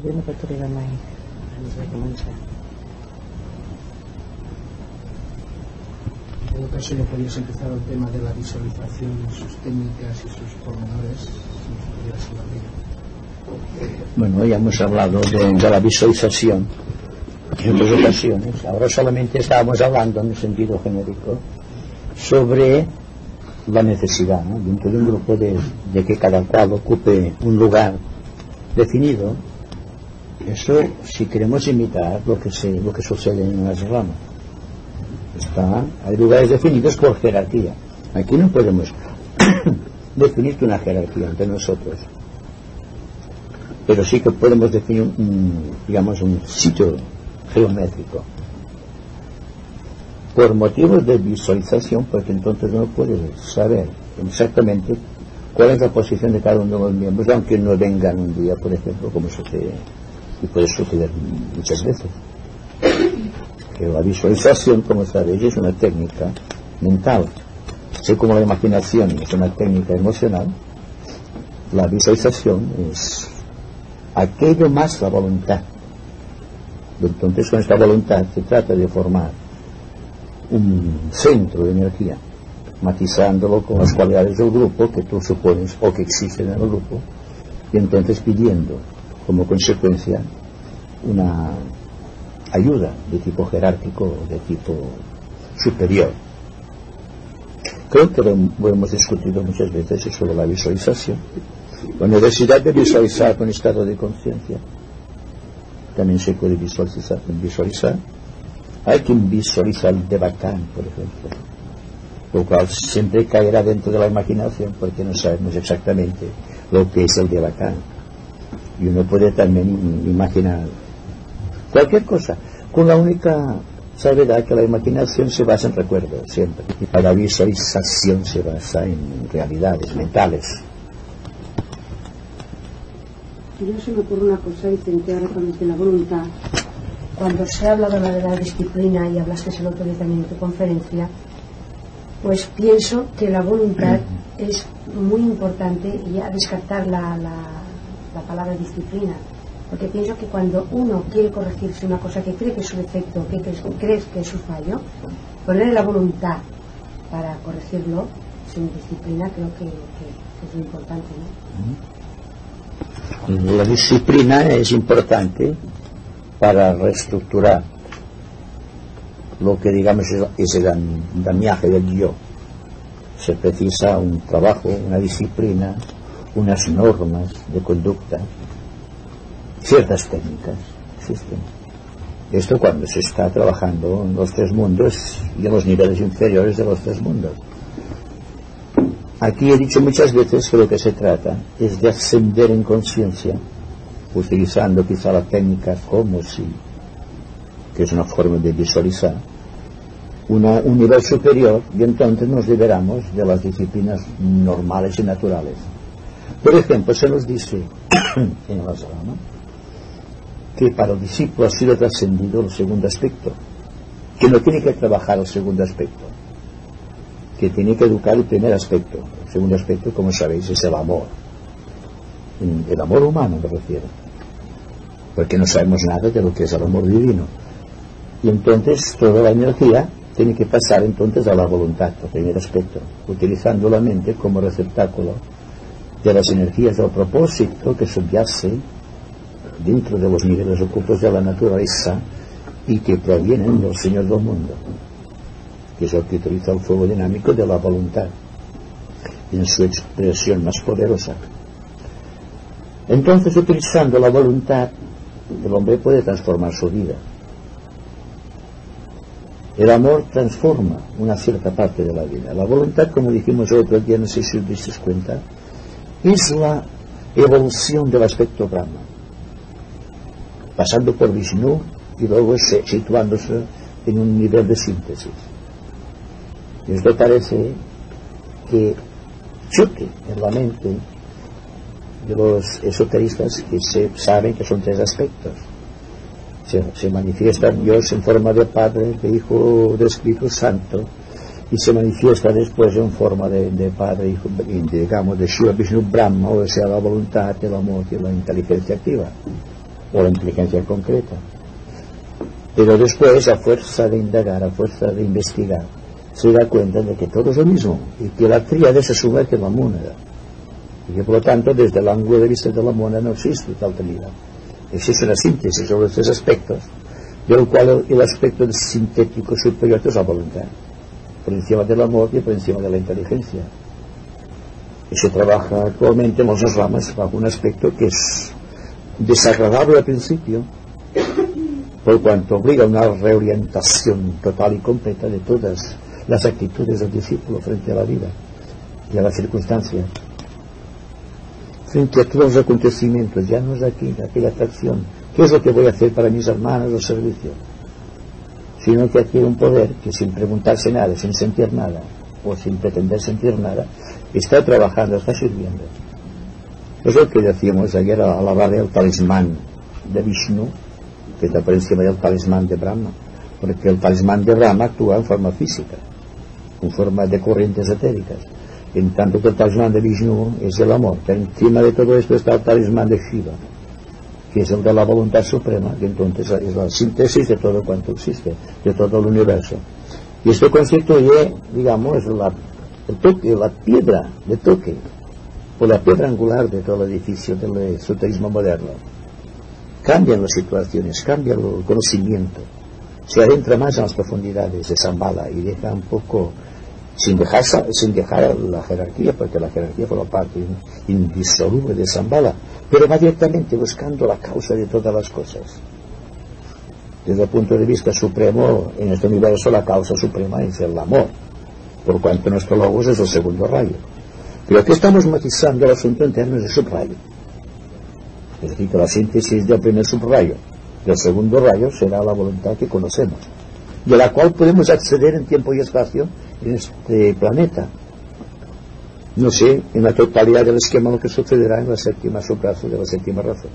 Podem retornar mai abans de començar. En todo caso, ya podrías empezar el tema de la visualización, sus técnicas y sus pormenores, si nos pudieras hablar de ello. Bueno, ya hemos hablado de la visualización en otras ocasiones. Ahora solamente estábamos hablando en el sentido genérico sobre la necesidad, ¿no?, dentro de un grupo de que cada cual ocupe un lugar definido. Eso, si queremos imitar lo que sucede en las ramas, hay lugares definidos por jerarquía. Aquí no podemos definir una jerarquía entre nosotros, pero sí que podemos definir un sitio geométrico por motivos de visualización, porque entonces uno puede saber exactamente cuál es la posición de cada uno de los miembros, aunque no vengan un día, por ejemplo, como sucede y puede suceder muchas veces. Que la visualización, como sabéis, es una técnica mental, así como la imaginación es una técnica emocional. La visualización es aquello más la voluntad. Entonces, con esta voluntad se trata de formar un centro de energía, matizándolo con las cualidades del grupo que tú supones o que existen en el grupo, y entonces pidiendo como consecuencia una ayuda de tipo jerárquico o de tipo superior. Creo que lo hemos discutido muchas veces sobre la visualización, la necesidad de visualizar con estado de conciencia. También se puede visualizar. Hay quien visualiza el Devachan, por ejemplo, lo cual siempre caerá dentro de la imaginación, porque no sabemos exactamente lo que es el Devachan. Y uno puede también imaginar cualquier cosa, con la única salvedad que la imaginación se basa en recuerdos siempre, y la visualización se basa en realidades mentales. Yo se me ocurre una cosa, Vicente, ahora con el de la voluntad. Cuando se ha hablado de la disciplina, y hablaste el otro día también en tu conferencia, pues pienso que la voluntad es muy importante, y a descartar la palabra disciplina, porque pienso que cuando uno quiere corregirse una cosa que cree que es su defecto, que crees que es su fallo, poner la voluntad para corregirlo sin disciplina creo que es muy importante, ¿no? La disciplina es importante para reestructurar lo que digamos es el andamiaje del yo. Se precisa un trabajo, una disciplina, unas normas de conducta, ciertas técnicas existen. Esto cuando se está trabajando en los tres mundos y en los niveles inferiores de los tres mundos. Aquí he dicho muchas veces que lo que se trata es de ascender en conciencia, utilizando quizá la técnica como si, que es una forma de visualizar, un nivel superior, y entonces nos liberamos de las disciplinas normales y naturales. Por ejemplo, se nos dice en la Rama que para el discípulo ha sido trascendido el segundo aspecto, que no tiene que trabajar el segundo aspecto, que tiene que educar el primer aspecto. El segundo aspecto, como sabéis, es el amor humano me refiero, porque no sabemos nada de lo que es el amor divino, y entonces toda la energía tiene que pasar entonces a la voluntad, el primer aspecto, utilizando la mente como receptáculo de las energías del propósito que subyace dentro de los niveles ocultos de la naturaleza y que provienen del Señor del mundo, que es el que utiliza el fuego dinámico de la voluntad en su expresión más poderosa. Entonces, utilizando la voluntad, el hombre puede transformar su vida. El amor transforma una cierta parte de la vida. La voluntad, como dijimos el otro día, no sé si os disteis cuenta, es la evolución del aspecto Brahma, pasando por Vishnu y luego situándose en un nivel de síntesis. Y esto parece que choque en la mente de los esoteristas, que saben que son tres aspectos. Se manifiesta Dios en forma de Padre, de Hijo, de Espíritu Santo, y se manifiesta después en forma de Padre, Hijo, digamos, de Shiva, Vishnu, Brahma, o sea, la voluntad, el amor y la inteligencia activa. o la inteligencia concreta. Pero después, a fuerza de indagar, a fuerza de investigar, se da cuenta de que todo es lo mismo y que la tríade se sumerge en la mónada. Y que por lo tanto, desde el ángulo de vista de la mónada no existe tal trinidad. Existe una síntesis sobre estos aspectos, del cual el aspecto sintético superior es la voluntad, por encima del amor y por encima de la inteligencia. Y se trabaja actualmente en las ramas bajo un aspecto que es desagradable al principio, por cuanto obliga a una reorientación total y completa de todas las actitudes del discípulo frente a la vida y a las circunstancias, frente a todos los acontecimientos. Ya no es aquí aquella atracción, ¿qué es lo que voy a hacer para mis hermanos o servicio? Sino que adquiere un poder que, sin preguntarse nada, sin sentir nada o sin pretender sentir nada, está trabajando, está sirviendo. Es lo que decíamos ayer al hablar del talismán de Vishnu, que está por encima del talismán de Brahma, porque el talismán de Brahma actúa en forma física, en forma de corrientes etéricas, en tanto que el talismán de Vishnu es el amor. Que encima de todo esto está el talismán de Shiva, que es el de la voluntad suprema, que entonces es la síntesis de todo cuanto existe, de todo el universo. Y esto constituye, digamos, el toque, la piedra de toque, o la piedra angular de todo el edificio del esoterismo moderno. Cambian las situaciones, cambia el conocimiento, se adentra más en las profundidades de Shambhala y deja un poco, sin dejar la jerarquía, porque la jerarquía forma parte indisoluble de Shambhala, pero va directamente buscando la causa de todas las cosas. Desde el punto de vista supremo, en este universo la causa suprema es el amor, por cuanto nuestro logos es el segundo rayo. Pero aquí estamos matizando el asunto en términos de subrayo. Es decir, que la síntesis del primer subrayo, del segundo rayo, será la voluntad que conocemos, de la cual podemos acceder en tiempo y espacio en este planeta. No sé en la totalidad del esquema lo que sucederá en la séptima subraza de la séptima raza.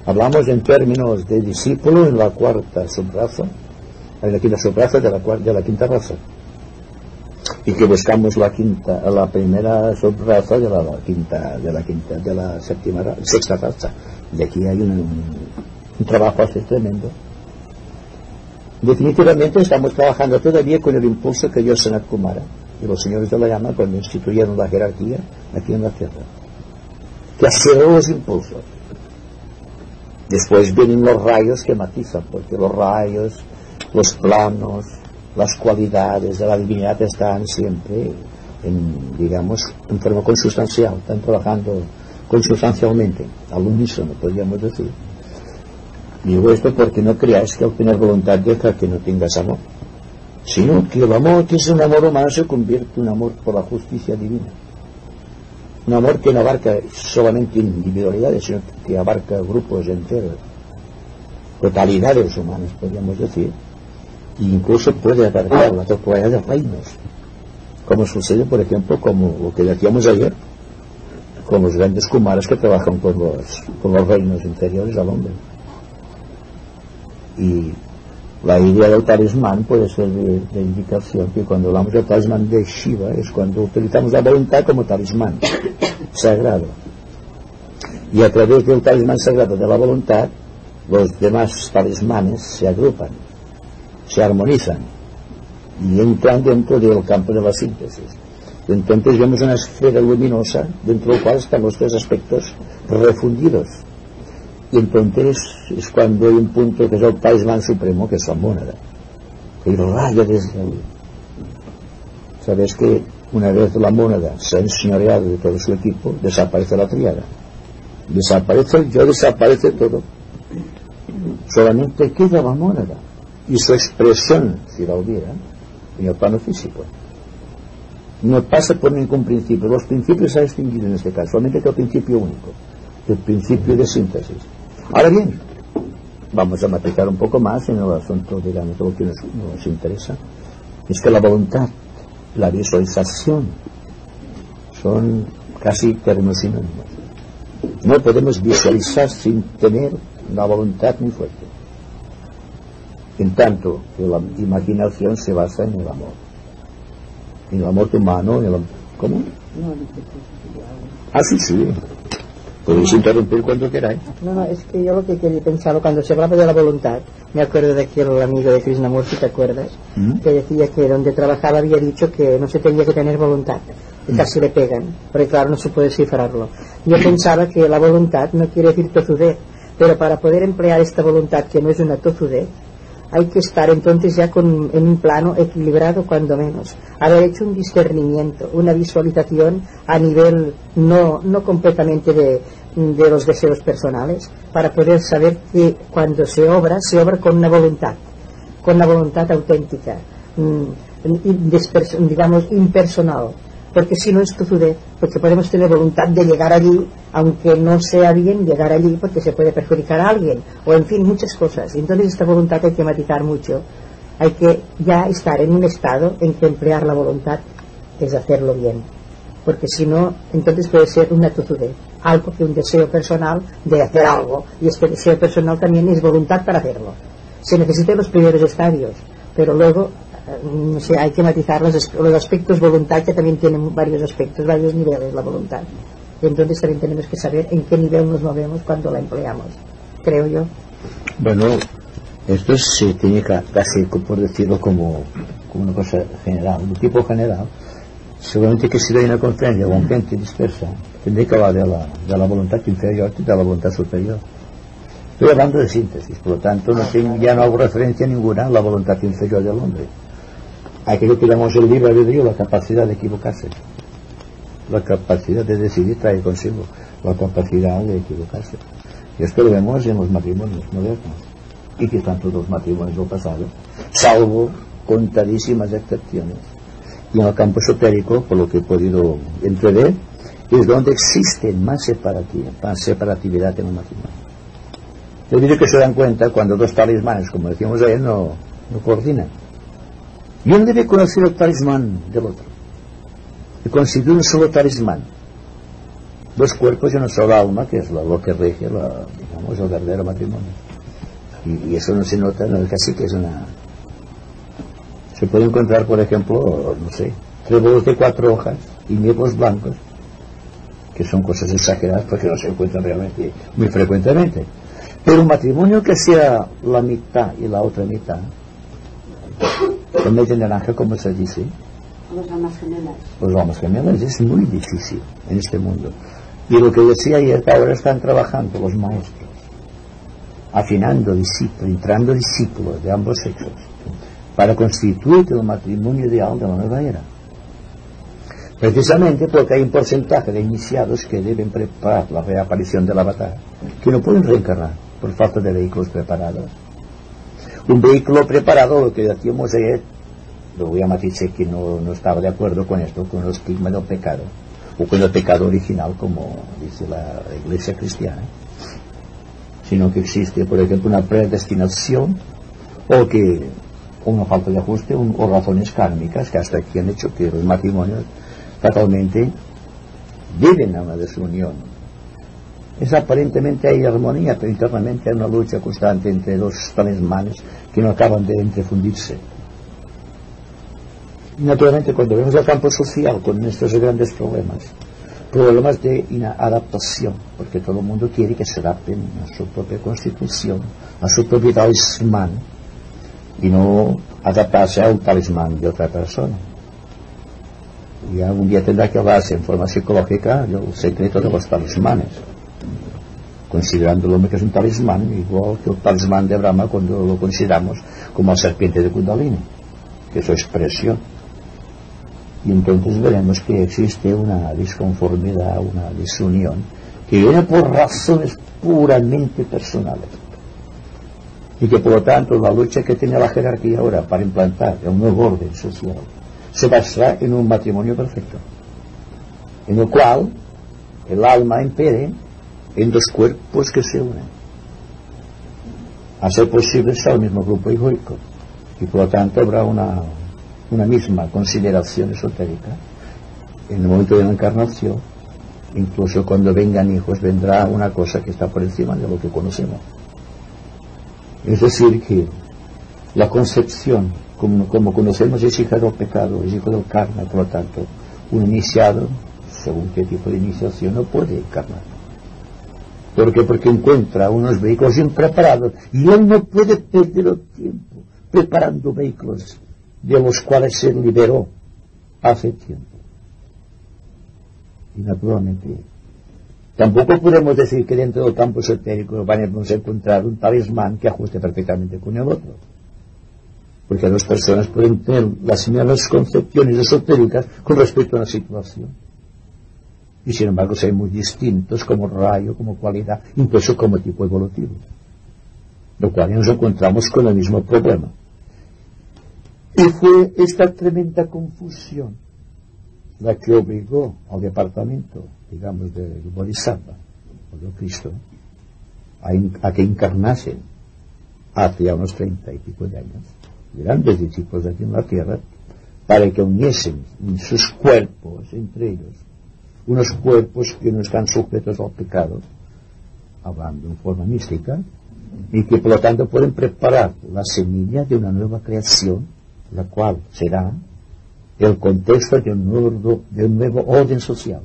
Hablamos en términos de discípulo en la cuarta subraza, en la quinta subraza de la quinta raza, y que buscamos la primera subraza de la sexta raza. Y aquí hay un trabajo así tremendo. Definitivamente estamos trabajando todavía con el impulso que dio Sanat Kumara y los señores de la llama cuando instituyeron la jerarquía aquí en la tierra, que aceleró los impulsos. Después vienen los rayos que matizan, porque los rayos, los planos, las cualidades de la divinidad están siempre en forma consustancial, están trabajando consustancialmente, al unísono, podríamos decir. Digo esto porque no creáis que al tener voluntad deja que no tengas amor, sino que el amor, que es un amor humano, se convierte en un amor por la justicia divina. Un amor que no abarca solamente individualidades, sino que abarca grupos enteros, totalidades humanas, podríamos decir, e incluso puede abarcar la totalidad de reinos, como sucede, por ejemplo, como lo que decíamos ayer, con los grandes kumaras que trabajan con los reinos inferiores al hombre. Y la idea del talismán puede ser de indicación que cuando hablamos del talismán de Shiva es cuando utilizamos la voluntad como talismán sagrado, y a través del talismán sagrado de la voluntad los demás talismanes se agrupan, se armonizan y entran dentro del campo de la síntesis. Entonces vemos una esfera luminosa dentro del cual están los tres aspectos refundidos. Y entonces es cuando hay un punto que es el talismán supremo, que es la mónada, que irradia desde ahí. Sabes que una vez la mónada se ha enseñoreado de todo su equipo, desaparece la tríada, desaparece el yo, desaparece todo, solamente queda la mónada y su expresión, si la hubiera, en el plano físico. No pasa por ningún principio. Los principios se han extinguido en este caso, solamente que el principio único, el principio de síntesis. Ahora bien, vamos a matizar un poco más en el asunto, digamos, de lo que nos interesa. Es que la voluntad, la visualización, son casi términos sinónimos. No podemos visualizar sin tener una voluntad muy fuerte, en tanto que la imaginación se basa en el amor humano, ¿cómo? Sí. Podéis interrumpir cuando queráis. No, es que yo lo que quería pensar, cuando se hablaba de la voluntad, me acuerdo de aquel amigo de Krishnamurti, ¿te acuerdas? Que decía que donde trabajaba había dicho que no se tenía que tener voluntad, que casi le pegan, porque claro, no se puede cifrarlo. Yo pensaba que la voluntad no quiere decir tozudez, pero para poder emplear esta voluntad, que no es una tozudez, hay que estar entonces ya en un plano equilibrado, cuando menos, haber hecho un discernimiento, una visualización a nivel no completamente de los deseos personales, para poder saber que cuando se obra con una voluntad auténtica, digamos impersonal, porque si no es tozudez, porque podemos tener voluntad de llegar allí, aunque no sea bien llegar allí, porque se puede perjudicar a alguien, o en fin, muchas cosas. Entonces esta voluntad hay que matizar mucho, hay que ya estar en un estado en que emplear la voluntad es hacerlo bien, porque si no, entonces puede ser una tozudez, algo que un deseo personal de hacer algo, y este deseo personal también es voluntad para hacerlo. Se necesitan los primeros estadios, pero luego no sé, hay que matizar los aspectos voluntad, que también tienen varios aspectos, varios niveles la voluntad, y entonces también tenemos que saber en qué nivel nos movemos cuando la empleamos, creo yo. Bueno, esto se tiene casi, por decirlo, como una cosa general, de tipo general. Seguramente que si doy una conferencia con gente dispersa, tendré que hablar de la voluntad inferior y de la voluntad superior. Estoy hablando de síntesis, por lo tanto ya no hago referencia ninguna a la voluntad inferior del hombre. Aquello que llamamos el libre albedrío, la capacidad de equivocarse, la capacidad de decidir trae consigo la capacidad de equivocarse. Y esto lo vemos en los matrimonios modernos, y que están todos los matrimonios del pasado, salvo contadísimas excepciones. Y en el campo esotérico, por lo que he podido entrever, es donde existe más separatividad en el matrimonio. Yo diría que se dan cuenta cuando dos talismanes, como decíamos ayer, no coordinan. Y uno debe conocer el talismán del otro, y constituye un solo talismán, dos cuerpos y una sola alma, que es lo que rige digamos, el verdadero matrimonio. Y eso no se nota, no es casi que es una... Se puede encontrar, por ejemplo, no sé, trébolos de 4 hojas y mirlos blancos, que son cosas exageradas porque no se encuentran realmente muy frecuentemente. Pero un matrimonio que sea la mitad y la otra mitad, con medio naranja, como se dice, Los almas gemelas. Los almas gemelas es muy difícil en este mundo. Y lo que decía ayer, que ahora están trabajando los maestros, afinando discípulos, entrando discípulos de ambos sexos, para constituir el matrimonio ideal de la nueva era. Precisamente porque hay un porcentaje de iniciados que deben preparar la reaparición del avatar, que no pueden reencarnar por falta de vehículos preparados. Un vehículo preparado, lo que decíamos ayer, lo voy a matizar que no estaba de acuerdo con esto, con el estigma del pecado, o con el pecado original, como dice la Iglesia cristiana, sino que existe, por ejemplo, una predestinación, o que una falta de ajuste, o razones kármicas que hasta aquí han hecho que los matrimonios fatalmente viven a una desunión. Es aparentemente hay armonía, pero internamente hay una lucha constante entre dos talismanes que no acaban de entrefundirse. Y naturalmente, cuando vemos el campo social con estos grandes problemas de inadaptación, porque todo el mundo quiere que se adapten a su propia constitución, a su propio talismán, y no adaptarse a un talismán de otra persona. Y algún día tendrá que hablarse en forma psicológica del secreto de los talismanes, considerando el hombre que es un talismán, igual que el talismán de Brahma cuando lo consideramos como la serpiente de Kundalini, que es su expresión. Y entonces veremos que existe una disconformidad, una desunión, que viene por razones puramente personales. Y que por lo tanto la lucha que tiene la jerarquía ahora para implantar un nuevo orden social se basará en un matrimonio perfecto, en el cual el alma impere en dos cuerpos que se unen, a ser posible sea el mismo grupo egoico, y por lo tanto habrá una misma consideración esotérica en el momento de la encarnación. Incluso cuando vengan hijos vendrá una cosa que está por encima de lo que conocemos. Es decir, que la concepción, como conocemos, es hija del pecado, es hijo del karma. Por lo tanto, un iniciado, según qué tipo de iniciación, no puede encarnar. ¿Por qué? Porque encuentra unos vehículos impreparados y él no puede perder el tiempo preparando vehículos de los cuales se liberó hace tiempo. Y naturalmente tampoco podemos decir que dentro del campo esotérico vamos a encontrar un talismán que ajuste perfectamente con el otro, porque las personas pueden tener las mismas concepciones esotéricas con respecto a una situación, y sin embargo ser muy distintos como rayo, como cualidad, incluso como tipo evolutivo, lo cual nos encontramos con el mismo problema. Y fue esta tremenda confusión la que obligó al departamento, digamos, del Bodhisattva, o del Cristo, a que encarnasen hace ya unos 30 y pico de años, grandes discípulos aquí en la tierra, para que uniesen en sus cuerpos, entre ellos, unos cuerpos que no están sujetos al pecado, hablando en forma mística, y que por lo tanto pueden preparar la semilla de una nueva creación, la cual será el contexto de un nuevo orden social.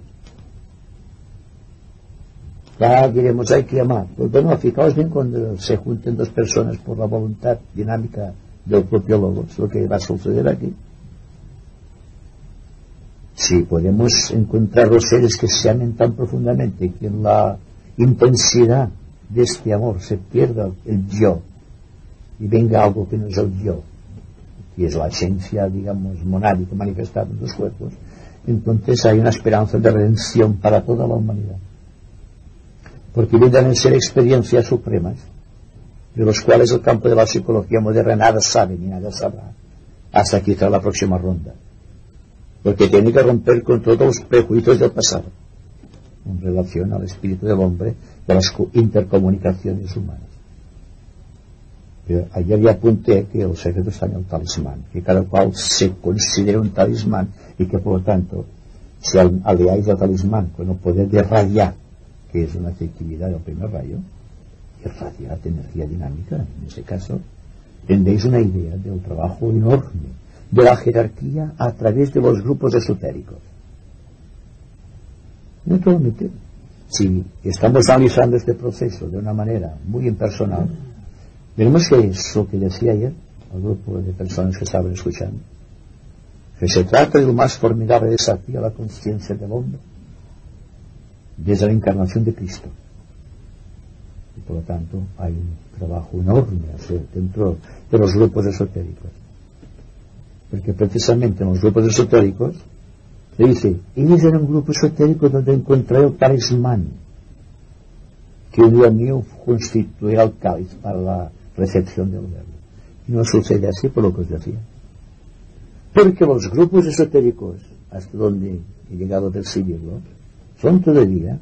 Diremos, hay que amar. Pues bueno, fijaos bien cuando se junten dos personas por la voluntad dinámica del propio Logos, lo que va a suceder aquí. Si podemos encontrar los seres que se amen tan profundamente que en la intensidad de este amor se pierda el yo y venga algo que no es el yo, que es la esencia, digamos, monádica manifestada en los cuerpos, entonces hay una esperanza de redención para toda la humanidad, porque vendrán a ser experiencias supremas de los cuales el campo de la psicología moderna nada sabe ni nada sabrá hasta quizá la próxima ronda, porque tiene que romper con todos los prejuicios del pasado en relación al espíritu del hombre y a las intercomunicaciones humanas. Ayer ya apunté que el secreto está en el talismán, que cada cual se considera un talismán y que por lo tanto, si aliáis al talismán con el poder de radiar, que es una efectividad del primer rayo, irradiar energía dinámica, en ese caso, tendréis una idea del trabajo enorme de la jerarquía a través de los grupos esotéricos. Naturalmente, si estamos analizando este proceso de una manera muy impersonal, veremos que eso que decía ayer al grupo de personas que estaban escuchando, que se trata del más formidable desafío a la conciencia del hombre desde la encarnación de Cristo. Y por lo tanto hay un trabajo enorme a hacer dentro de los grupos esotéricos, porque precisamente en los grupos esotéricos se dice, ellos eran un grupo esotérico donde encontré el talismán que un día mío constituía el cáliz para la recepción del verbo. Y no sucede así por lo que os decía, porque los grupos esotéricos, hasta donde he llegado a percibirlo, son todavía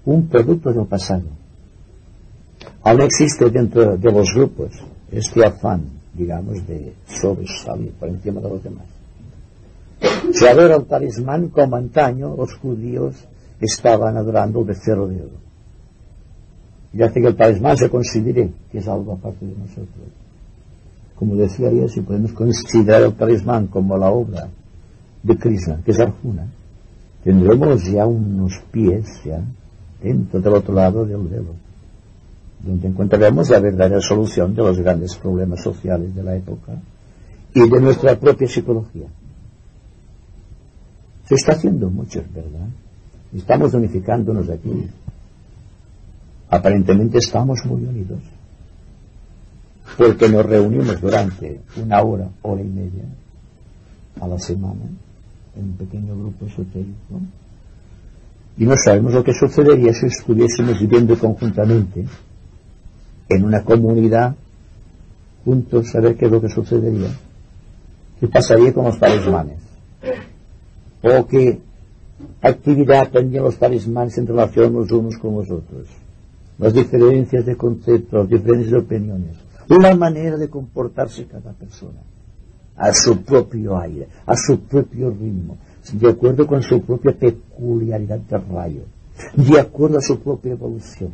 un producto del pasado. Aún existe dentro de los grupos este afán, digamos, de sobresalir por encima de los demás. Se adora el talismán como antaño los judíos estaban adorando el becerro de oro, y hace que el talismán se considere que es algo aparte de nosotros. Como decía ayer, si podemos considerar el talismán como la obra de Krishna, que es Arjuna, tendremos ya unos pies ya dentro del otro lado del velo, donde encontraremos la verdadera solución de los grandes problemas sociales de la época y de nuestra propia psicología. Se está haciendo mucho, ¿verdad? Estamos unificándonos aquí. Aparentemente estamos muy unidos, porque nos reunimos durante una hora, hora y media a la semana en un pequeño grupo esotérico, y no sabemos lo que sucedería si estuviésemos viviendo conjuntamente en una comunidad juntos, saber qué es lo que sucedería, qué pasaría con los talismanes, o qué actividad tendrían los talismanes en relación los unos con los otros, las diferencias de conceptos, las diferencias de opiniones, la manera de comportarse cada persona a su propio aire, a su propio ritmo, de acuerdo con su propia peculiaridad de rayo, de acuerdo a su propia evolución,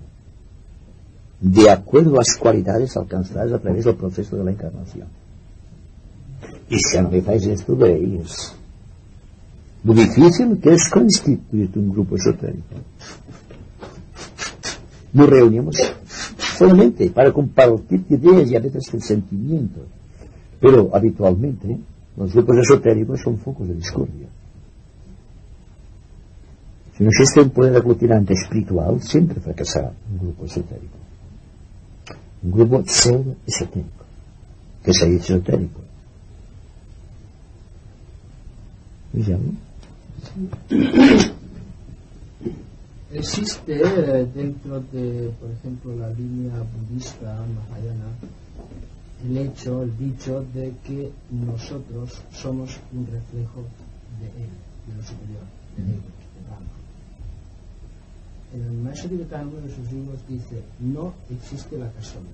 de acuerdo a las cualidades alcanzadas a través del proceso de la encarnación. Y si analizáis esto, veréis lo difícil que es constituir un grupo esotérico. nos reunimos solamente para compartir ideas y a veces sentimientos. Pero habitualmente los grupos esotéricos son focos de discordia. Si no existe un poder aglutinante espiritual, siempre fracasará un grupo esotérico. Un grupo pseudo-esotérico, que se dice esotérico. Existe dentro de, por ejemplo, la línea budista mahayana, el dicho de que nosotros somos un reflejo de él, de lo superior, del ego, del alma. El maestro tibetano, en uno de sus libros, dice: no existe la casualidad.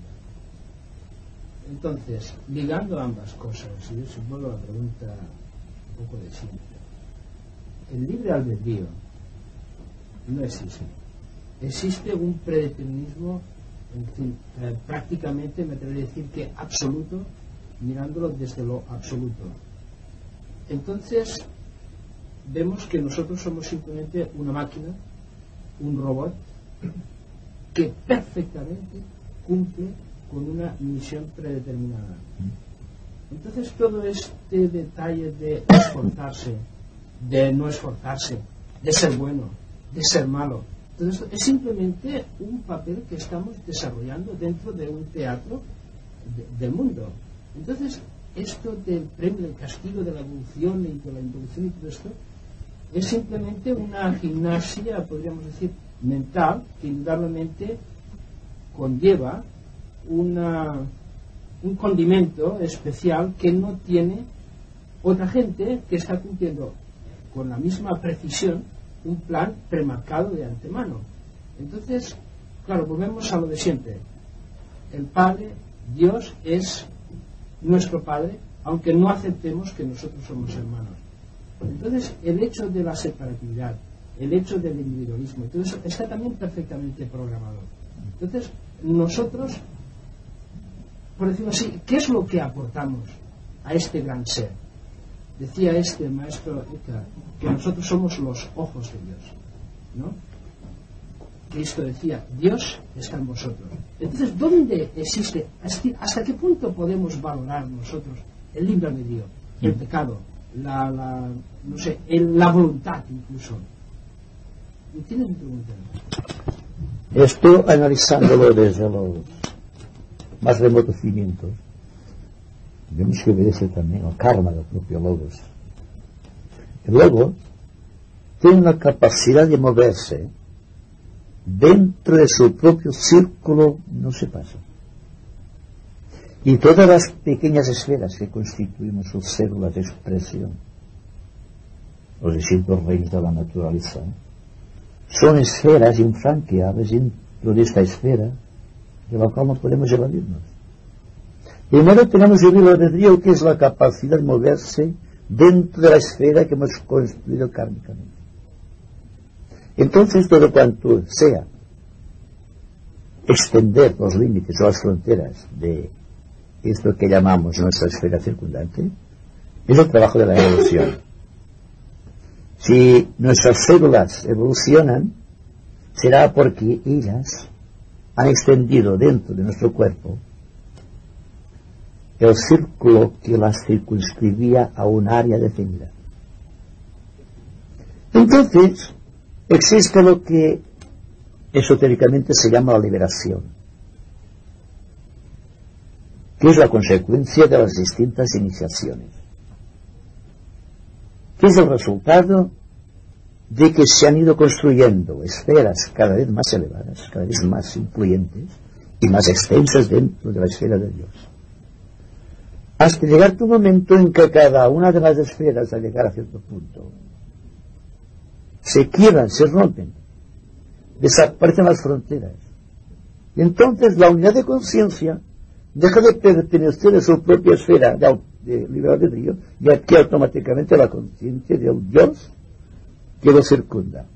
Entonces, ligando ambas cosas, y yo supongo la pregunta un poco de siempre, el libre albedrío no existe. Existe un predeterminismo, en fin, prácticamente me atrevería a decir que absoluto, mirándolo desde lo absoluto. Entonces, vemos que nosotros somos simplemente una máquina, un robot, que perfectamente cumple con una misión predeterminada. Entonces, todo este detalle de esforzarse, de no esforzarse, de ser bueno, de ser malo, entonces es simplemente un papel que estamos desarrollando dentro de un teatro del mundo. Entonces, esto del premio, del castigo, de la evolución y de la involución y todo esto, es simplemente una gimnasia, podríamos decir, mental, que indudablemente conlleva un condimento especial que no tiene otra gente que está cumpliendo con la misma precisión un plan premarcado de antemano. Entonces, claro, volvemos a lo de siempre. El Padre, Dios, es nuestro Padre, aunque no aceptemos que nosotros somos hermanos. Entonces, el hecho de la separatividad, el hecho del individualismo, todo eso está también perfectamente programado. Entonces, nosotros, por decirlo así, ¿qué es lo que aportamos a este gran ser? Decía este maestro Eka, que nosotros somos los ojos de Dios, ¿no? Cristo decía: Dios está en vosotros. Entonces, ¿dónde existe? ¿Hasta qué punto podemos valorar nosotros el libre albedrío, el pecado, la voluntad incluso? ¿Tienes mi pregunta? Esto, analizándolo desde los más remotos cimientos, vemos que obedece también al karma del propio Logos. El Logos tiene una capacidad de moverse dentro de su propio círculo, no se pasa. Y todas las pequeñas esferas que constituimos sus células de expresión, los distintos reinos de la naturaleza, son esferas infranqueables dentro de esta esfera de la cual no podemos evadirnos. Primero tenemos el libre albedrío, que es la capacidad de moverse dentro de la esfera que hemos construido kármicamente. Entonces, todo cuanto sea extender los límites o las fronteras de esto que llamamos nuestra esfera circundante, es el trabajo de la evolución. Si nuestras células evolucionan, será porque ellas han extendido dentro de nuestro cuerpo el círculo que las circunscribía a un área definida. Entonces, existe lo que esotéricamente se llama la liberación, que es la consecuencia de las distintas iniciaciones, que es el resultado de que se han ido construyendo esferas cada vez más elevadas, cada vez más influyentes y más extensas dentro de la esfera de Dios, hasta llegar a un momento en que cada una de las esferas, al llegar a cierto punto, se quiebran, se rompen, desaparecen las fronteras. Y entonces la unidad de conciencia deja de pertenecer a su propia esfera de libre albedrío y adquiere automáticamente la conciencia del Dios que lo circunda.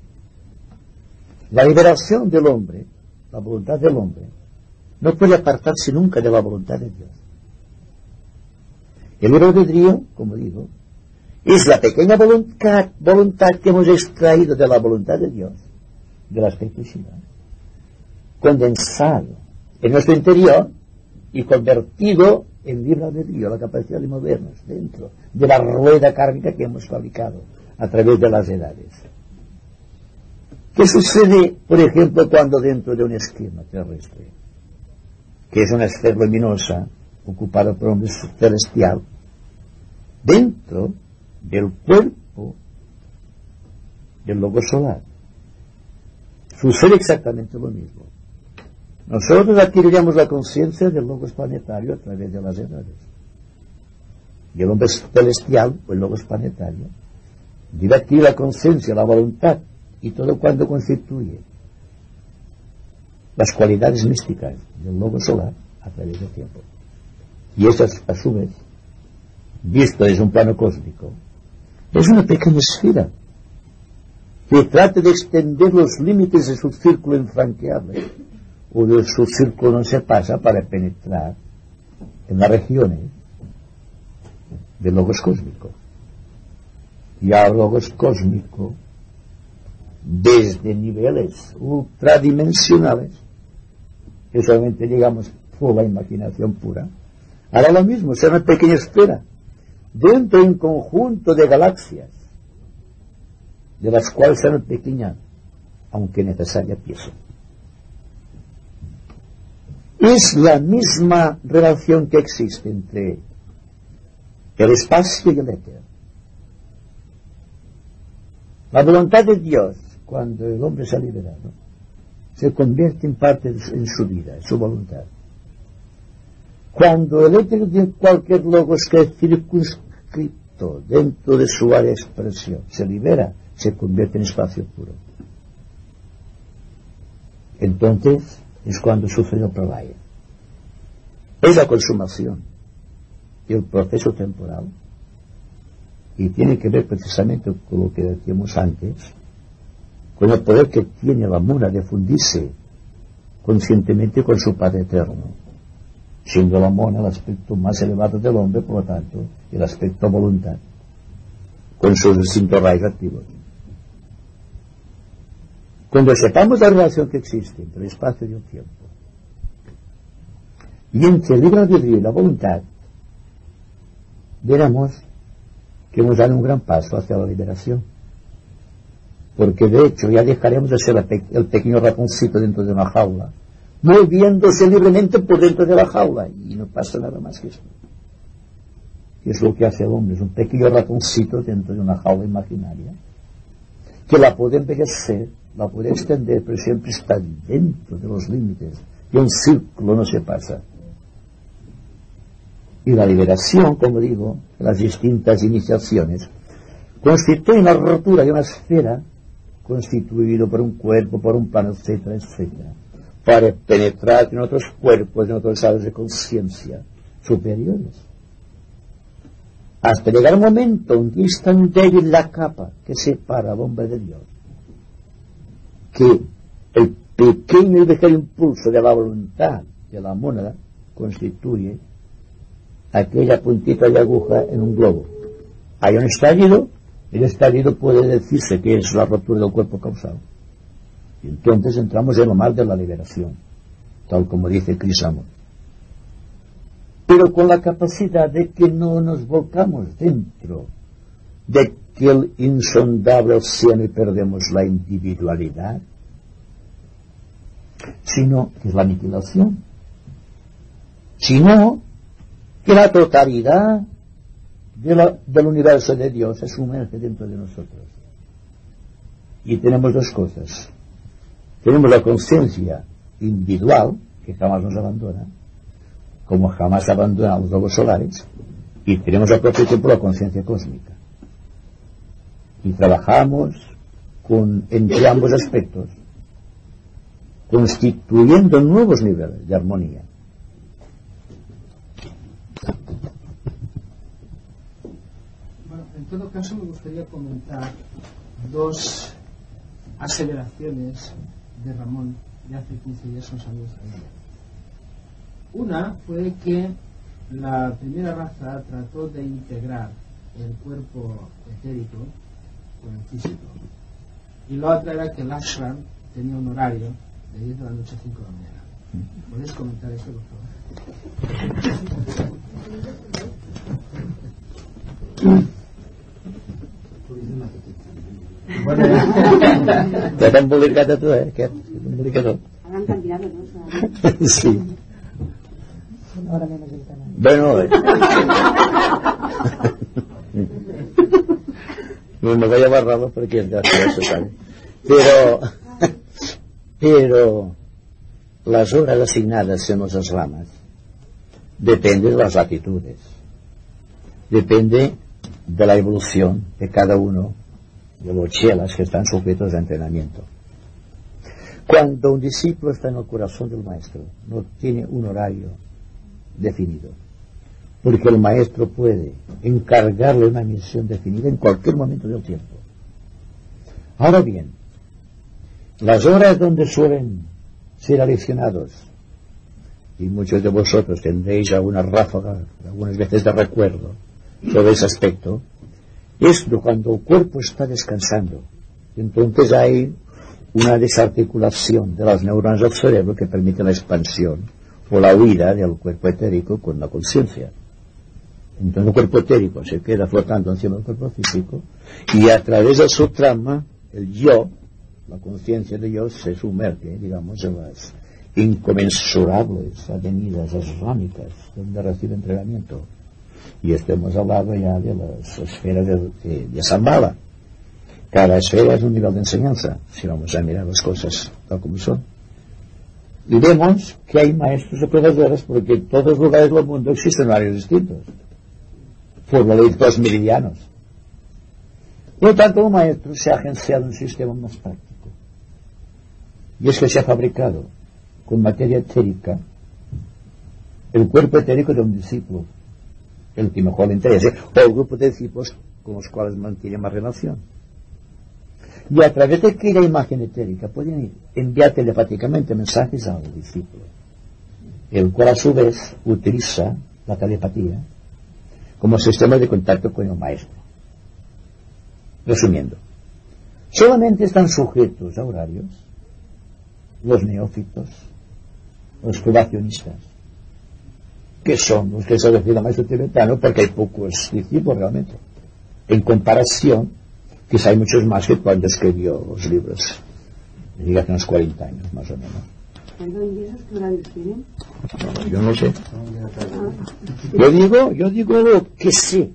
La liberación del hombre, la voluntad del hombre, no puede apartarse nunca de la voluntad de Dios. El libre albedrío, como digo, es la pequeña voluntad que hemos extraído de la voluntad de Dios, del aspecto Shiva, condensado en nuestro interior y convertido en libre albedrío, la capacidad de movernos dentro de la rueda kármica que hemos fabricado a través de las edades. ¿Qué sucede, por ejemplo, cuando dentro de un esquema terrestre, que es una esfera luminosa ocupada por un celestial, dentro del cuerpo del logo solar, sucede exactamente lo mismo? Nosotros adquiriremos la conciencia del logos planetario a través de las edades. Y el hombre celestial, o el logos planetario, debe adquirir la conciencia, la voluntad y todo cuanto constituye las cualidades místicas del logo solar a través del tiempo. Y esas, a su vez, visto desde un plano cósmico, es una pequeña esfera que trata de extender los límites de su círculo infranqueable, o de su círculo no se pasa, para penetrar en las regiones del logos cósmico. Y al logos cósmico, desde niveles ultradimensionales, que solamente digamos por la imaginación pura, hará lo mismo, será una pequeña esfera dentro de un conjunto de galaxias, de las cuales será una pequeña, aunque necesaria, pieza. Es la misma relación que existe entre el espacio y el éter. La voluntad de Dios, cuando el hombre se ha liberado, se convierte en parte en su vida, en su voluntad. Cuando el éter de cualquier logos que es circunscrito dentro de su área de expresión se libera, se convierte en espacio puro. Entonces es cuando sucede el pralaya. Es la consumación y el proceso temporal, y tiene que ver precisamente con lo que decíamos antes, con el poder que tiene la mona de fundirse conscientemente con su Padre Eterno, siendo la mona el aspecto más elevado del hombre, por lo tanto, el aspecto voluntad, con sus distintos rayos activos. Cuando sepamos la relación que existe entre el espacio y el tiempo, y entre el libre albedrío y la voluntad, veremos que hemos dado un gran paso hacia la liberación. Porque de hecho ya dejaremos de ser el pequeño ratoncito dentro de una jaula, moviéndose libremente por dentro de la jaula, y no pasa nada más que esto. Y es lo que hace el hombre, es un pequeño ratoncito dentro de una jaula imaginaria, que la puede envejecer, la puede extender, pero siempre está dentro de los límites, y un círculo no se pasa. Y la liberación, como digo, las distintas iniciaciones, constituyen la rotura de una esfera constituido por un cuerpo, por un plano, etcétera, etcétera, para penetrar en otros cuerpos, en otros estados de conciencia superiores. Hasta llegar un momento en que es tan débil la capa que separa al hombre de Dios, que el pequeño y ligero impulso de la voluntad de la mónada constituye aquella puntita de aguja en un globo. Hay un estallido, el estallido puede decirse que es la rotura del cuerpo causal. Y entonces entramos en lo mal de la liberación, tal como dice Crisamo. Pero con la capacidad de que no nos volcamos dentro de aquel insondable océano y perdemos la individualidad, sino que es la aniquilación, sino que la totalidad del universo de Dios se sumerge dentro de nosotros. Y tenemos dos cosas. Tenemos la conciencia individual, que jamás nos abandona, como jamás abandonan los logos solares, y tenemos al propio tiempo la conciencia cósmica. Y trabajamos entre ambos aspectos, constituyendo nuevos niveles de armonía. En todo caso, me gustaría comentar dos aseveraciones de Ramón de hace 15 días con Saludos al Día. Una fue que la primera raza trató de integrar el cuerpo etérico con el físico, y la otra era que el ashram tenía un horario de 10 de la noche a 5 de la mañana. ¿Puedes comentar esto, por favor? Ja t'han embolicat a tu, aquest embolicador. Ara han canviat, no? Sí. Ahora menos del canal. Bueno, no voy a barrarlo porque ya se sabe. Pero las horas asignadas en los eslamas depende de las latitudes, depende de la evolución de cada uno de los chelas que están sujetos a entrenamiento. Cuando un discípulo está en el corazón del maestro, no tiene un horario definido, porque el maestro puede encargarle una misión definida en cualquier momento del tiempo. Ahora bien, las horas donde suelen ser aleccionados, y muchos de vosotros tendréis alguna ráfaga, algunas veces de recuerdo sobre ese aspecto, es cuando el cuerpo está descansando. Entonces hay una desarticulación de las neuronas del cerebro que permite la expansión o la huida del cuerpo etérico con la conciencia. Entonces el cuerpo etérico se queda flotando encima del cuerpo físico y a través de su trama, el yo, la conciencia de yo, se sumerge, digamos, en las incomensurables avenidas islámicas donde recibe entrenamiento. Y esto hemos hablado ya de las esferas de Shambhala. Cada esfera es un nivel de enseñanza, si vamos a mirar las cosas tal como son. Y vemos que hay maestros y profesores porque en todos los lugares del mundo existen horarios distintos, por la ley de los meridianos. Por lo tanto, el maestro se ha agenciado un sistema más práctico. Y es que se ha fabricado con materia etérica el cuerpo etérico de un discípulo, el que mejor le interese, o el grupo de discípulos con los cuales mantiene más relación. Y a través de aquella imagen etérica pueden enviar telepáticamente mensajes al discípulo, el cual a su vez utiliza la telepatía como sistema de contacto con el maestro. Resumiendo, solamente están sujetos a horarios los neófitos, los probacionistas, que son los que se refiere al maestro tibetano, porque hay pocos discípulos realmente, en comparación, quizá hay muchos más que cuando escribió los libros, diga hace unos 40 años más o menos. Perdón, ¿y esos qué horarios tienen? No, yo no sé. Yo digo lo que sé.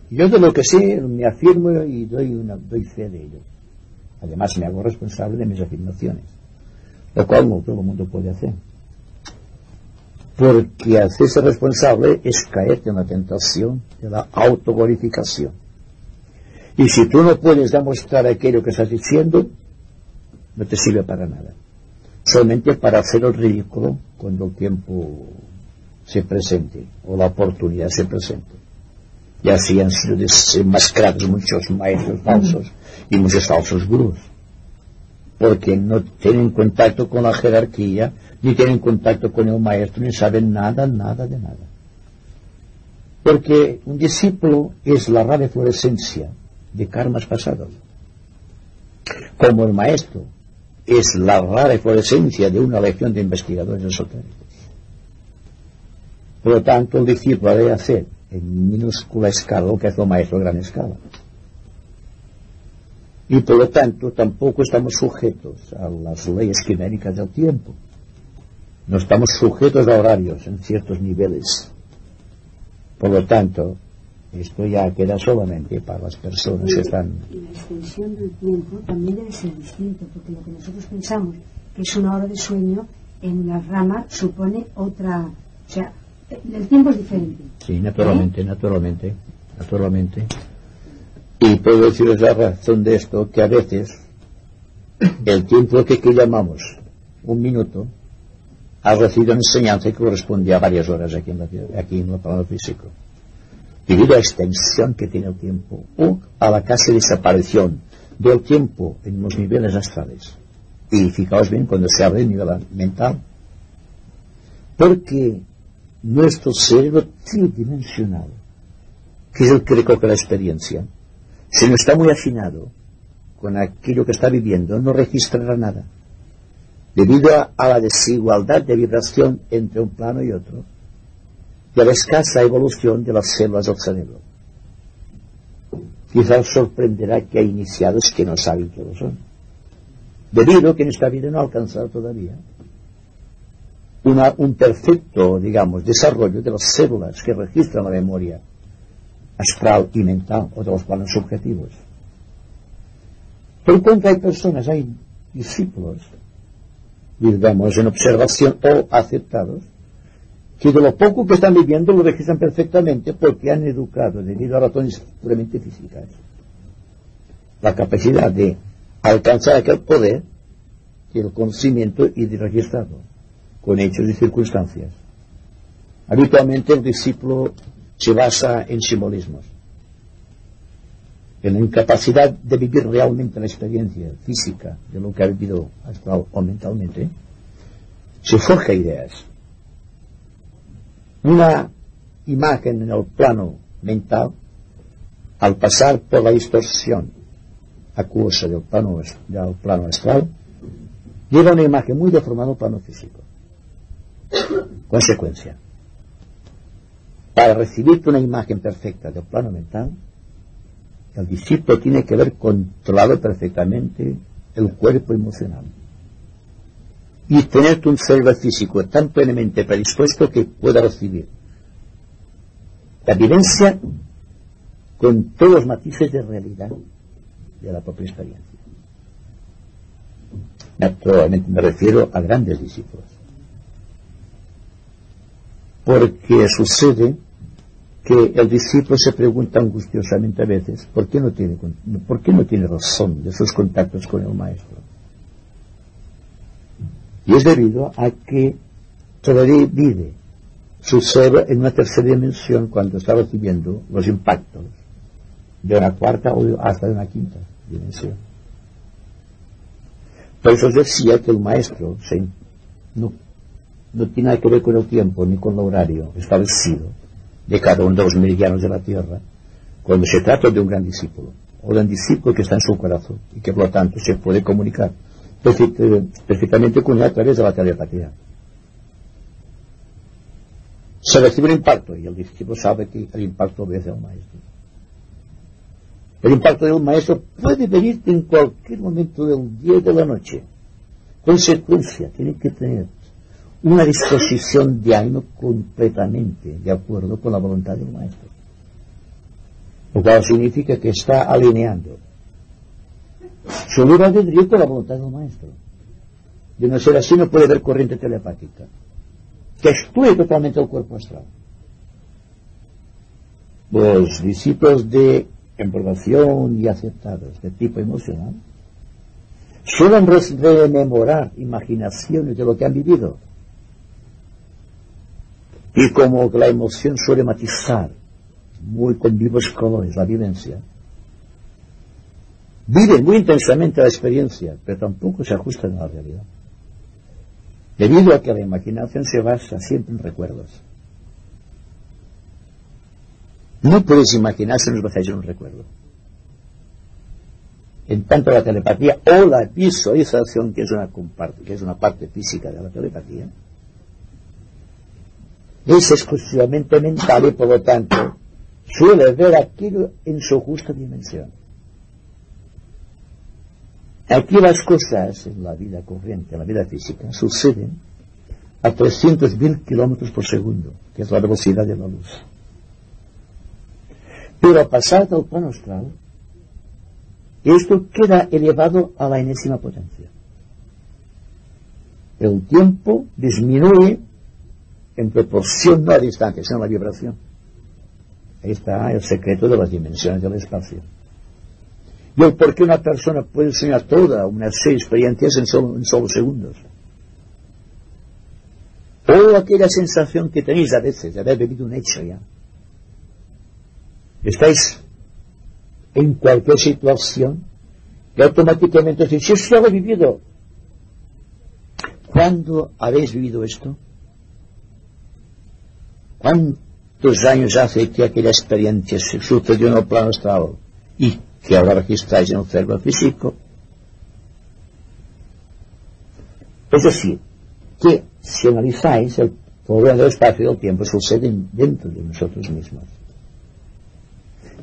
Yo de lo que sé me afirmo y doy fe de ello. Además me hago responsable de mis afirmaciones, lo cual no todo el mundo puede hacer. Porque hacerse responsable es caerte en la tentación de la autoglorificación. Y si tú no puedes demostrar aquello que estás diciendo, no te sirve para nada. Solamente para hacer el ridículo cuando el tiempo se presente o la oportunidad se presente. Y así han sido desenmascarados muchos maestros falsos y muchos falsos gurús, porque no tienen contacto con la jerarquía, ni tienen contacto con el maestro, ni saben nada de nada. Porque un discípulo es la rareflorescencia de karmas pasados, como el maestro es la rareflorescencia de una legión de investigadores esotéricos. Por lo tanto, el discípulo debe hacer en minúscula escala lo que hace el maestro a gran escala. Y por lo tanto tampoco estamos sujetos a las leyes quiméricas del tiempo. No estamos sujetos a horarios en ciertos niveles. Por lo tanto, esto ya queda solamente para las personas que están... Y la extensión del tiempo también debe ser distinto, porque lo que nosotros pensamos que es una hora de sueño, en la rama supone otra... O sea, el tiempo es diferente. Sí, naturalmente. Y puedo deciros la razón de esto, que a veces el tiempo que llamamos un minuto ha recibido una enseñanza que corresponde a varias horas aquí en el plano físico, debido a la extensión que tiene el tiempo o a la casi desaparición del tiempo en los niveles astrales. Y fijaos bien cuando se habla de nivel mental, porque nuestro cerebro tridimensional, que es el que recoge la experiencia, si no está muy afinado con aquello que está viviendo, no registrará nada. debido a la desigualdad de vibración entre un plano y otro, y a la escasa evolución de las células del cerebro. Quizás sorprenderá que hay iniciados que no saben qué lo son, debido a que en esta vida no ha alcanzado todavía un perfecto, digamos, desarrollo de las células que registran la memoria astral y mental o de los planos subjetivos. Por lo tanto, hay personas, hay discípulos, digamos, en observación o aceptados, que de lo poco que están viviendo lo registran perfectamente porque han educado, debido a razones puramente físicas, la capacidad de alcanzar aquel poder y el conocimiento y de registrarlo con hechos y circunstancias. Habitualmente el discípulo se basa en simbolismos, en la incapacidad de vivir realmente la experiencia física de lo que ha vivido astral o mentalmente. Se forja ideas. Una imagen en el plano mental, al pasar por la distorsión acuosa del plano astral, lleva una imagen muy deformada al plano físico. Consecuencia: para recibir una imagen perfecta del plano mental, el discípulo tiene que haber controlado perfectamente el cuerpo emocional y tener un cerebro físico tan plenamente predispuesto que pueda recibir la vivencia con todos los matices de realidad de la propia experiencia. Naturalmente me refiero a grandes discípulos, porque sucede que el discípulo se pregunta angustiosamente a veces ¿por qué no tiene razón de sus contactos con el maestro? Y es debido a que todavía vive su cerebro en una tercera dimensión cuando está recibiendo los impactos de una cuarta o hasta de una quinta dimensión. Por eso decía que el maestro no tiene nada que ver con el tiempo ni con el horario establecido de cada uno de los meridianos de la Tierra cuando se trata de un gran discípulo o de un discípulo que está en su corazón y que por lo tanto se puede comunicar perfectamente con él a través de la telepatía. Se recibe un impacto y el discípulo sabe que el impacto obedece al maestro. El impacto del maestro puede venir en cualquier momento del día y de la noche. Consecuencia, tiene que tener una disposición de ánimo completamente de acuerdo con la voluntad del maestro, lo cual significa que está alineando su libre albedrío con la voluntad del maestro. De no ser así no puede haber corriente telepática que excluye totalmente el cuerpo astral. Los discípulos de emprobación y aceptados de tipo emocional suelen rememorar imaginaciones de lo que han vivido, y como la emoción suele matizar muy con vivos colores la vivencia, viven muy intensamente la experiencia, pero tampoco se ajustan a la realidad, debido a que la imaginación se basa siempre en recuerdos. No puedes imaginar si no es basado en un recuerdo. En tanto la telepatía o la visualización, que es una parte física de la telepatía, es exclusivamente mental y por lo tanto suele ver aquello en su justa dimensión. Aquí las cosas en la vida corriente, en la vida física, suceden a 300.000 kilómetros por segundo, que es la velocidad de la luz. Pero a pasar del plano astral, esto queda elevado a la enésima potencia. El tiempo disminuye en proporción no a distancia, sino a la vibración. Ahí está el secreto de las dimensiones del espacio. Y el por qué una persona puede soñar toda una serie de experiencias en solo segundos. O aquella sensación que tenéis a veces de haber vivido un hecho ya. Estáis en cualquier situación y automáticamente os decís, si yo lo he vivido. ¿Cuándo habéis vivido esto? ¿Cuántos años hace que aquella experiencia se sucedió en el plano astral y que ahora registráis en el cerebro físico? Es decir, que si analizáis el problema del espacio y del tiempo sucede dentro de nosotros mismos.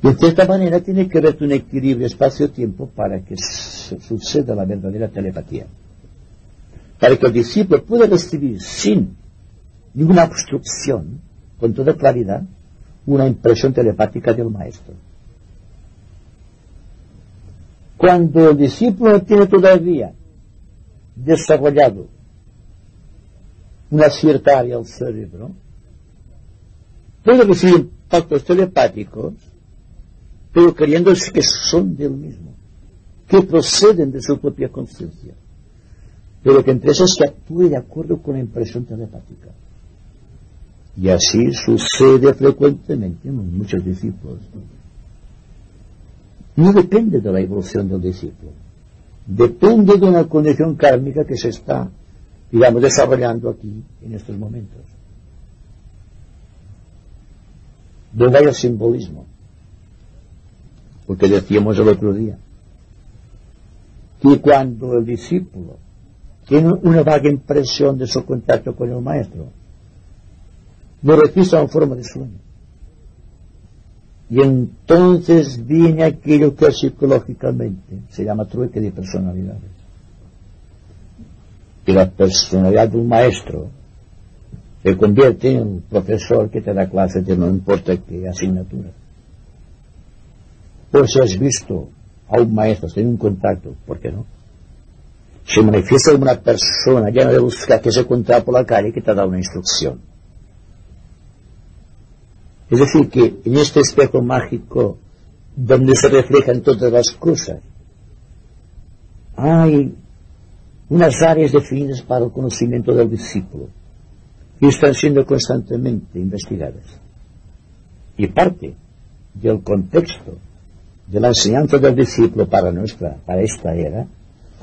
Y de esta manera tiene que haber un equilibrio espacio-tiempo para que suceda la verdadera telepatía. Para que el discípulo pueda recibir sin ninguna obstrucción, con toda claridad, una impresión telepática del maestro. Cuando el discípulo no tiene todavía desarrollado una cierta área del cerebro, puede recibir impactos telepáticos, pero creyendo que son del mismo, que proceden de su propia conciencia, pero que entre esas que actúe de acuerdo con la impresión telepática. Y así sucede frecuentemente en muchos discípulos. No depende de la evolución del discípulo, depende de una condición kármica que se está, digamos, desarrollando aquí en estos momentos. ¿Dónde hay el simbolismo? Porque decíamos el otro día que cuando el discípulo tiene una vaga impresión de su contacto con el maestro, lo registra en forma de sueño. Y entonces viene aquello que psicológicamente se llama trueque de personalidades. Y la personalidad de un maestro se convierte en un profesor que te da clases de no importa qué asignatura. Por si has visto a un maestro tener un contacto, ¿por qué no? Se manifiesta como una persona llena de luz que se encuentra por la calle que te da una instrucción. Es decir, que en este espejo mágico donde se reflejan todas las cosas, hay unas áreas definidas para el conocimiento del discípulo que están siendo constantemente investigadas. Y parte del contexto de la enseñanza del discípulo para esta era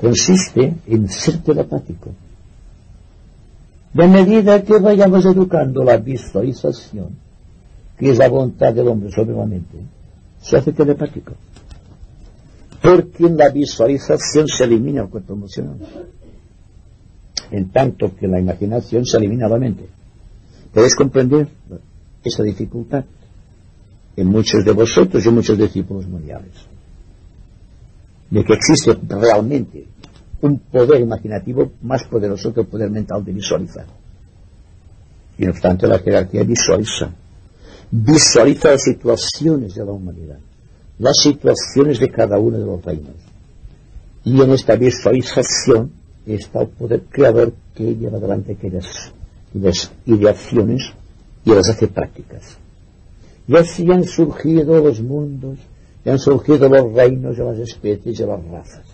consiste en ser telepático. De medida que vayamos educando la visualización, que es la voluntad del hombre sobre la mente, se hace telepático. Porque en la visualización se elimina el cuerpo emocional, en tanto que en la imaginación se elimina la mente. ¿Podéis comprender esa dificultad en muchos de vosotros y en muchos discípulos mundiales? De que existe realmente un poder imaginativo más poderoso que el poder mental de visualizar. Y no obstante, la jerarquía visualiza las situaciones de la humanidad, las situaciones de cada uno de los reinos. Y en esta visualización está el poder creador que lleva adelante aquellas ideaciones y las hace prácticas. Y así han surgido los mundos, y han surgido los reinos de las especies y las razas,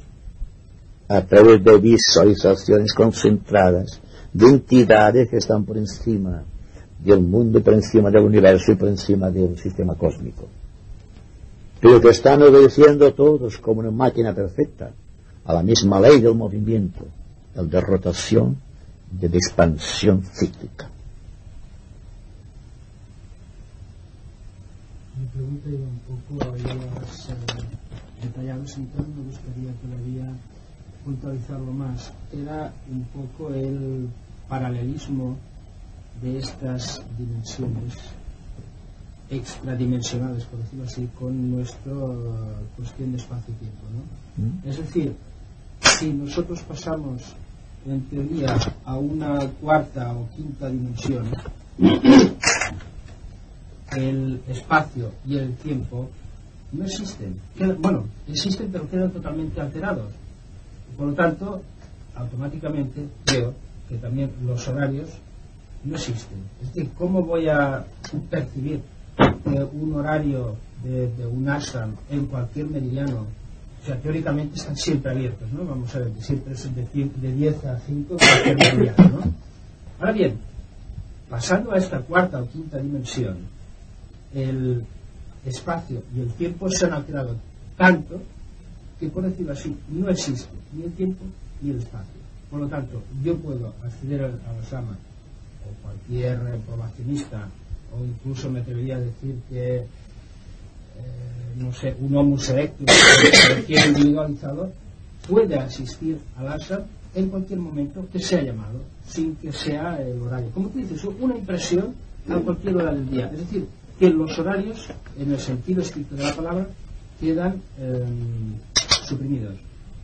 a través de visualizaciones concentradas de entidades que están por encima del mundo, por encima del universo y por encima del sistema cósmico, pero que están obedeciendo todos como una máquina perfecta a la misma ley del movimiento, el de rotación, de expansión cíclica. Mi pregunta iba un poco, ya lo has detallado, entonces me gustaría todavía puntualizarlo más. Era un poco el paralelismo de estas dimensiones extradimensionales, por decirlo así, con nuestra cuestión de espacio-tiempo, ¿no? Es decir, si nosotros pasamos en teoría a una cuarta o quinta dimensión, el espacio y el tiempo no existen. Bueno, existen, pero quedan totalmente alterados. Por lo tanto, automáticamente creo que también los horarios no existen. Es decir, ¿cómo voy a percibir un horario de un ashram en cualquier meridiano? O sea, teóricamente están siempre abiertos, ¿no? Vamos a ver, siempre es de 10 a 5 en cualquier meridiano, ¿no? Ahora bien, pasando a esta cuarta o quinta dimensión, el espacio y el tiempo se han alterado tanto que, por decirlo así, no existe ni el tiempo ni el espacio. Por lo tanto, yo puedo acceder a los amas o cualquier probacionista, o incluso me atrevería a decir que no sé, un homus erectus cualquier individualizador puede asistir al ashram en cualquier momento que sea llamado, sin que sea el horario. Como tú dices, una impresión a cualquier hora del día. Es decir, que los horarios, en el sentido estricto de la palabra, quedan suprimidos.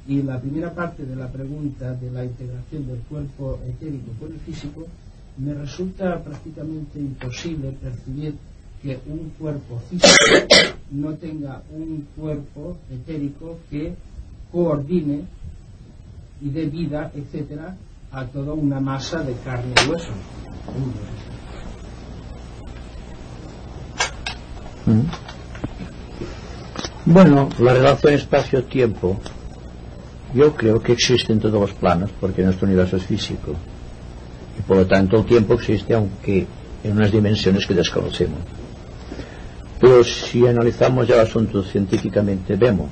Y la primera parte de la pregunta de la integración del cuerpo etérico con el físico, me resulta prácticamente imposible percibir que un cuerpo físico no tenga un cuerpo etérico que coordine y dé vida, etcétera, a toda una masa de carne y hueso. Bueno, la relación espacio-tiempo yo creo que existe en todos los planos, porque nuestro universo es físico y por lo tanto el tiempo existe, aunque en unas dimensiones que desconocemos. Pero si analizamos ya el asunto científicamente, vemos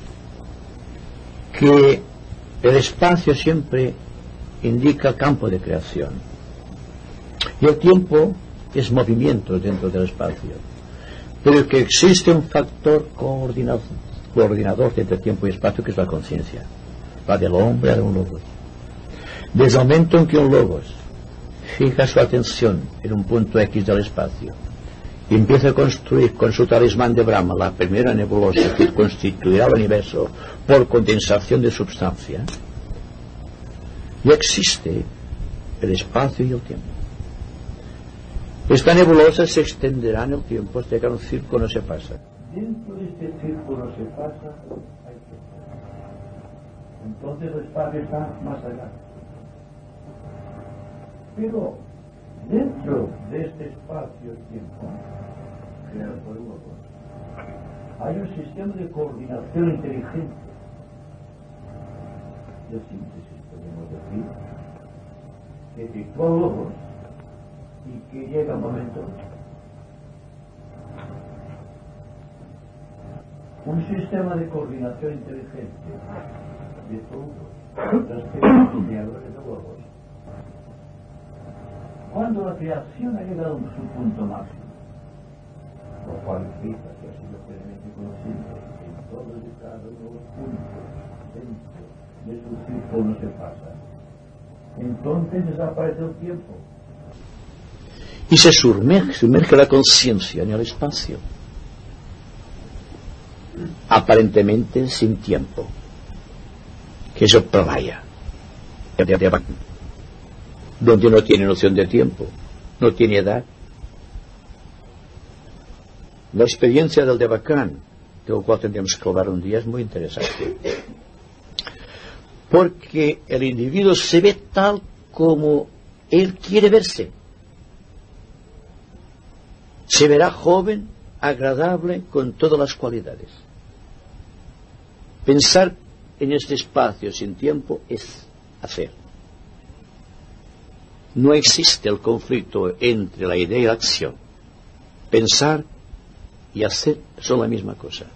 que el espacio siempre indica campo de creación y el tiempo es movimiento dentro del espacio, pero que existe un factor coordinador entre tiempo y espacio, que es la conciencia, la del hombre, de un logos. Desde el momento en que un logos fija su atención en un punto X del espacio y empieza a construir con su talismán de Brahma la primera nebulosa que constituirá el universo por condensación de substancia, ya existe el espacio y el tiempo. Esta nebulosa se extenderá en el tiempo hasta que un círculo no se pasa. Dentro de este círculo se pasa, hay tiempo. Entonces el espacio está más allá. Pero dentro de este espacio y tiempo, creado por el Logos, hay un sistema de coordinación inteligente. De síntesis, podemos decir, que efectúa el Logos y que llega un momento, un sistema de coordinación inteligente de todos los creadores de Logos. Cuando la creación ha llegado a su punto máximo, lo cual implica que ha sido plenamente consciente en todos y cada uno de los puntos dentro de su círculo no se pasa, entonces desaparece el tiempo. Y se sumerge la conciencia en el espacio, aparentemente sin tiempo, que es el pralaya, donde no tiene noción de tiempo, no tiene edad. La experiencia del Devachan, de lo cual tendríamos que hablar un día, es muy interesante, porque el individuo se ve tal como él quiere verse. Se verá joven, agradable, con todas las cualidades. Pensar en este espacio sin tiempo es hacer. No existe el conflicto entre la idea y la acción. Pensar y hacer son la misma cosa.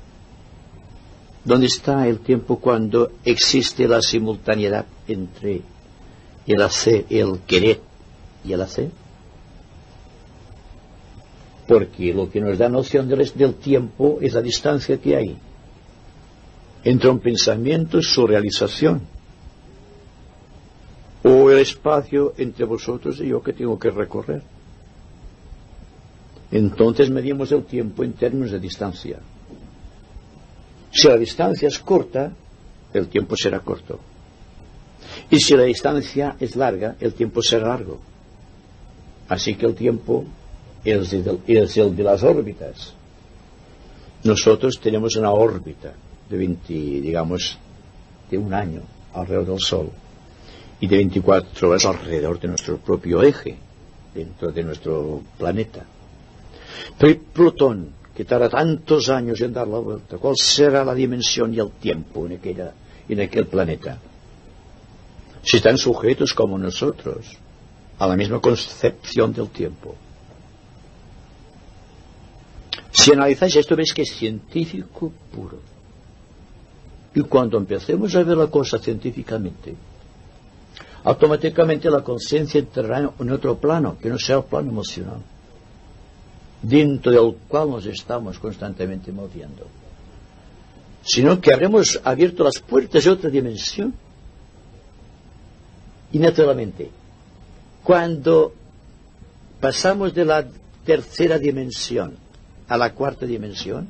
¿Dónde está el tiempo cuando existe la simultaneidad entre el hacer, el querer y el hacer? Porque lo que nos da noción del tiempo es la distancia que hay entre un pensamiento y su realización, o el espacio entre vosotros y yo que tengo que recorrer. Entonces medimos el tiempo en términos de distancia. Si la distancia es corta, el tiempo será corto, y si la distancia es larga, el tiempo será largo. Así que el tiempo es el de las órbitas. Nosotros tenemos una órbita de 20, digamos, de un año alrededor del Sol y de 24 horas alrededor de nuestro propio eje, dentro de nuestro planeta. Pero Plutón, que tarda tantos años en dar la vuelta, ¿cuál será la dimensión y el tiempo en aquel planeta? Si están sujetos como nosotros a la misma concepción del tiempo. Si analizáis esto, veis que es científico puro. Y cuando empecemos a ver la cosa científicamente, automáticamente la conciencia entrará en otro plano, que no sea el plano emocional, dentro del cual nos estamos constantemente moviendo, sino que habremos abierto las puertas de otra dimensión, Y naturalmente, cuando pasamos de la tercera dimensión a la cuarta dimensión,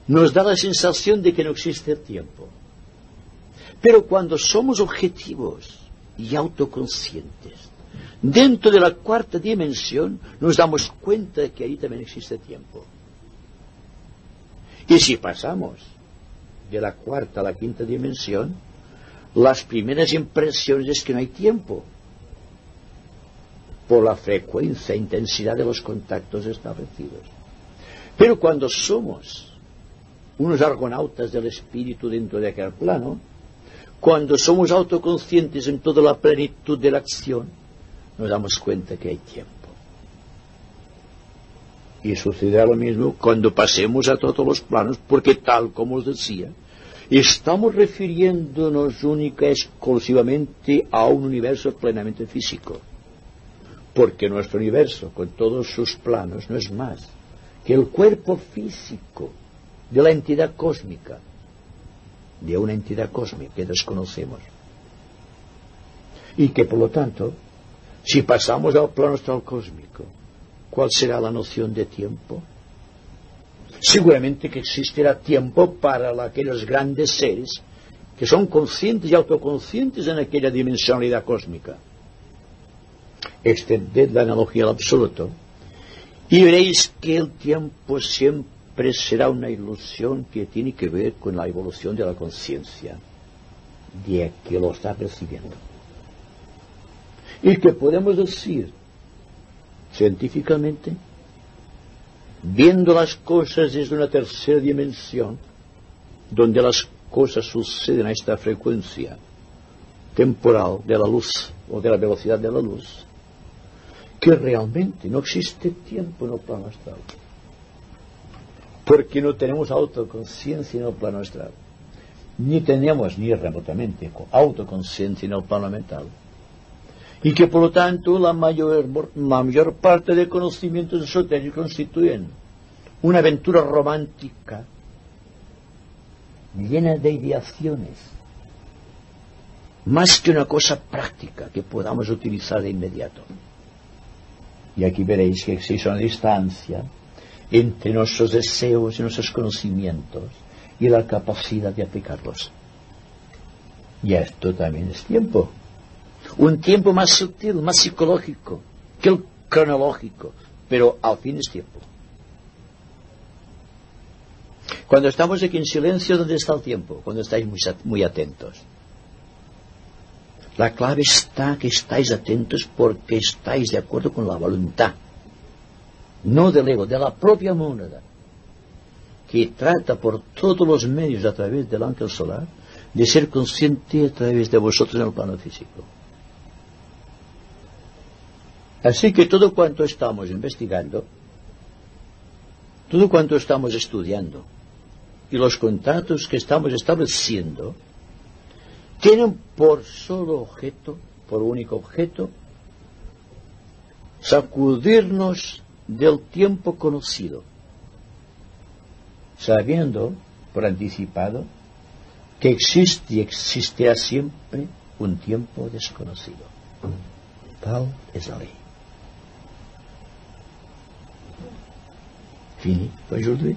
nos da la sensación de que no existe el tiempo. Pero cuando somos objetivos y autoconscientes, dentro de la cuarta dimensión, nos damos cuenta de que ahí también existe tiempo. Y si pasamos de la cuarta a la quinta dimensión, las primeras impresiones es que no hay tiempo, por la frecuencia e intensidad de los contactos establecidos. Pero cuando somos unos argonautas del espíritu dentro de aquel plano, cuando somos autoconscientes en toda la plenitud de la acción, nos damos cuenta que hay tiempo. Y sucederá lo mismo cuando pasemos a todos los planos, porque tal como os decía, estamos refiriéndonos única y exclusivamente a un universo plenamente físico. Porque nuestro universo, con todos sus planos, no es más que el cuerpo físico de la entidad cósmica, de una entidad cósmica que desconocemos. Y que, por lo tanto, si pasamos al plano astral cósmico, ¿cuál será la noción de tiempo? Seguramente que existirá tiempo para aquellos grandes seres que son conscientes y autoconscientes en aquella dimensionalidad cósmica. Extended la analogía al absoluto y veréis que el tiempo siempre será una ilusión que tiene que ver con la evolución de la conciencia de que lo está percibiendo. Y que podemos decir científicamente, viendo las cosas desde una tercera dimensión, donde las cosas suceden a esta frecuencia temporal de la luz o de la velocidad de la luz, que realmente no existe tiempo en el plano astral, porque no tenemos autoconciencia en el plano astral, ni tenemos ni remotamente autoconciencia en el plano mental, y que por lo tanto la mayor parte de conocimientos esotéricos constituyen una aventura romántica llena de ideaciones, más que una cosa práctica que podamos utilizar de inmediato. Y aquí veréis que existe una distancia entre nuestros deseos y nuestros conocimientos y la capacidad de aplicarlos. Y esto también es tiempo. Un tiempo más sutil, más psicológico que el cronológico, pero al fin es tiempo. Cuando estamos aquí en silencio, ¿dónde está el tiempo? Cuando estáis muy atentos. La clave está que estáis atentos porque estáis de acuerdo con la voluntad, no del ego, de la propia monada, que trata por todos los medios a través del ángel solar de ser consciente a través de vosotros en el plano físico. Así que todo cuanto estamos investigando, todo cuanto estamos estudiando y los contactos que estamos estableciendo tienen por solo objeto, por único objeto, sacudirnos del tiempo conocido, sabiendo por anticipado que existe y existirá siempre un tiempo desconocido. Tal es la ley. Fini, pues Jordi.